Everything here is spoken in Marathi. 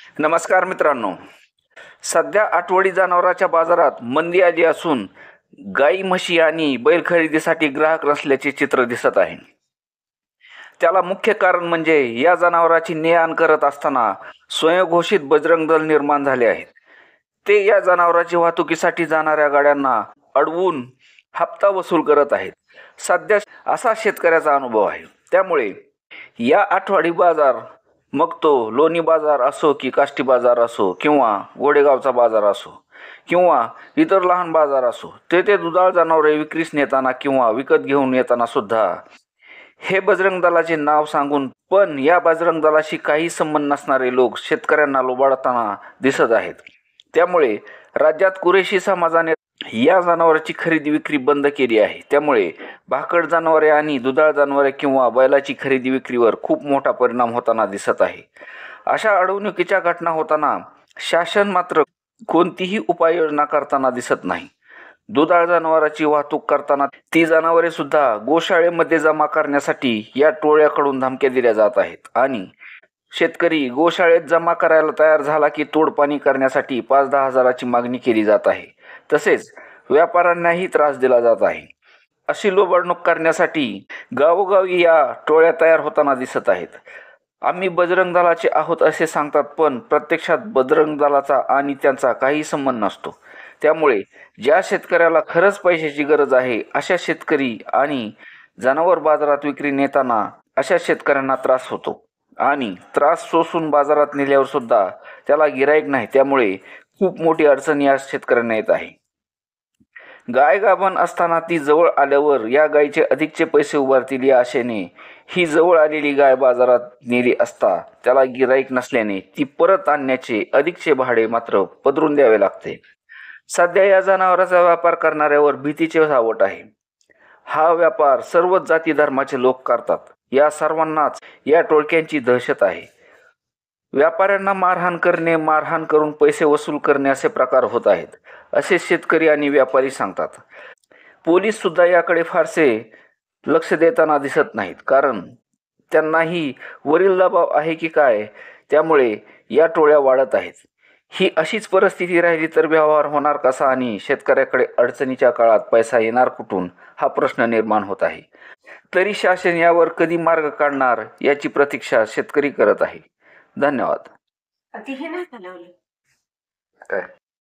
नमस्कार मित्रांनो. सध्या आठवडी जनावरांच्या बाजारात मंदी आली असून गाई, म्हशी आणि बैल खरेदीसाठी ग्राहक नसल्याचे चित्र दिसत आहे. त्याला मुख्य कारण म्हणजे या जनावरांची ने-आण करत असताना स्वयंघोषित बजरंग दल निर्माण झाले आहेत. ते या जनावरांची वाहतुकीसाठी जाणाऱ्या गाड्यांना अडवून हप्ता वसूल करत आहेत. सध्या असा शेतकऱ्याचा अनुभव आहे. त्यामुळे या आठवडी बाजार, मग तो लोणी बाजार असो की काष्टी बाजार असो किंवा गोडेगावचा बाजार असो किंवा इतर लहान बाजार असो, तेथे दुधाळ जनावरे विक्रीस नेताना किंवा विकत घेऊन येताना सुद्धा हे बजरंग दलाचे नाव सांगून पण या बजरंग दलाशी काही संबंध नसणारे लोक शेतकऱ्यांना लुबाडताना दिसत आहेत. त्यामुळे राज्यात कुरेशी समाजाने या जनावरांची खरेदी विक्री बंद केली आहे. त्यामुळे भाकड जनावरे आणि दुधाळ जनावरे किंवा बैलाची खरेदी विक्रीवर खूप मोठा परिणाम होताना दिसत आहे. अशा अडवणुकीच्या घटना होताना शासन मात्र कोणतीही उपाययोजना करताना दिसत नाही. दुधाळ जनावरांची वाहतूक करताना ती जनावरे सुद्धा गोशाळेमध्ये जमा करण्यासाठी या टोळ्याकडून धमक्या दिल्या जात आहेत आणि शेतकरी गोशाळेत जमा करायला तयार झाला की तोडपाणी करण्यासाठी 5-10 हजाराची मागणी केली जात आहे. तसेच व्यापाऱ्यांनाही त्रास दिला जात आहे. अशी लुबाडणूक करण्यासाठी गावोगावी या टोळ्या तयार होताना दिसत आहेत. आम्ही बजरंग दलाचे आहोत असे सांगतात, पण प्रत्यक्षात बजरंग दलाचा आणि त्यांचा काही संबंध नसतो. त्यामुळे ज्या शेतकऱ्याला खरंच पैशाची गरज आहे अशा शेतकरी आणि जनावर बाजारात विक्री नेताना अशा शेतकऱ्यांना त्रास होतो आणि त्रास सोसून बाजारात नेल्यावर सुद्धा त्याला गिराईक नाही. त्यामुळे खूप मोठी अडचण या शेतकऱ्यांना येत आहे. गाय गाभण असताना ती जवळ आल्यावर या गायीचे अधिकचे पैसे उभारतील या आशेने ही जवळ आलेली गाय बाजारात नेली असता त्याला गिराईक नसल्याने ती परत आणण्याचे अधिकचे भाडे मात्र पदरून द्यावे लागते. सध्या या जनावरांचा व्यापार करणाऱ्यावर भीतीचे सावट आहे. हा व्यापार सर्वच जाती धर्माचे लोक करतात. या सर्वांनाच या टोळक्यांची दहशत आहे. व्यापाऱ्यांना मारहाण करणे, मारहाण करून पैसे वसूल करणे असे प्रकार होत आहेत, असे शेतकरी आणि व्यापारी सांगतात. पोलीस सुद्धा याकडे फारसे लक्ष देताना दिसत नाहीत, कारण त्यांनाही वरील दबाव आहे की काय, त्यामुळे या टोळ्या वाढत आहेत. ही अशीच परिस्थिती राहिली तर व्यवहार होणार कसा आणि शेतकऱ्याकडे अडचणीच्या काळात पैसा येणार कुठून, हा प्रश्न निर्माण होत आहे. तरी शासन यावर कधी मार्ग काढणार याची प्रतीक्षा शेतकरी करत आहे. धन्यवाद. अति हे नाही चालवलं काय